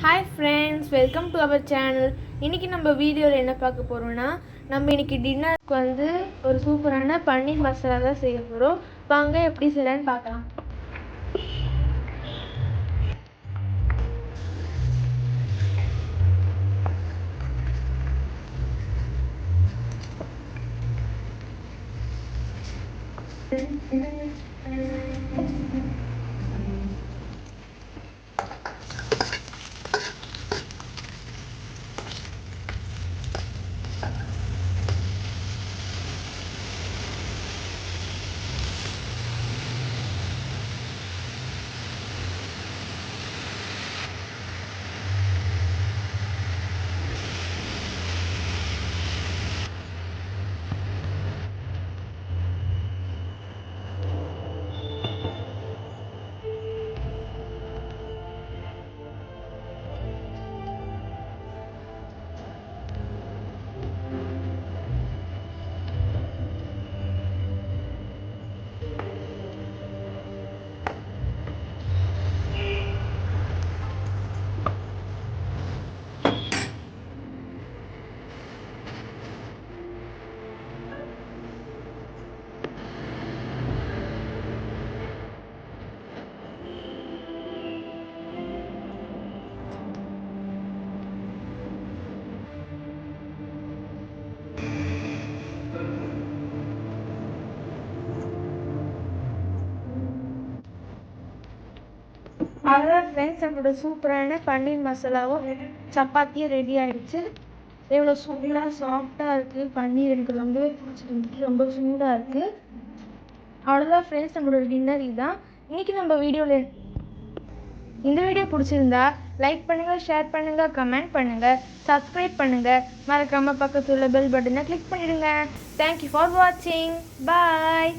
Hi friends, welcome to our channel. இன்றைக்கி நம்ம வீடியோவில் என்ன பார்க்க போகிறோன்னா, நம்ம இன்றைக்கி டின்னருக்கு ஒரு சூப்பரான பன்னீர் மசாலா தான் செய்ய போகிறோம். வாங்க எப்படி செய்யலான்னு பார்க்கலாம். அவ்வளோதான் ஃப்ரெண்ட்ஸ், நம்மளோட சூப்பரான பன்னீர் மசாலாவும் சப்பாத்தியும் ரெடி ஆகிடுச்சு. எவ்வளோ சூப்பராக சாஃப்டாக இருக்குது. பன்னீர் எனக்கு ரொம்பவே பிடிச்சிருக்கு, ரொம்ப சூடாக இருக்குது. அவ்வளோதான் ஃப்ரெண்ட்ஸ், நம்மளோட டின்னர் இதுதான். இன்றைக்கி நம்ம வீடியோவில் இந்த வீடியோ பிடிச்சிருந்தா லைக் பண்ணுங்கள், ஷேர் பண்ணுங்கள், கமெண்ட் பண்ணுங்கள், சப்ஸ்கிரைப் பண்ணுங்கள். மறக்காமல் பக்கத்தில் உள்ள பெல் பட்டனை கிளிக் பண்ணிடுங்க. தேங்க்யூ ஃபார் வாட்சிங். பாய்.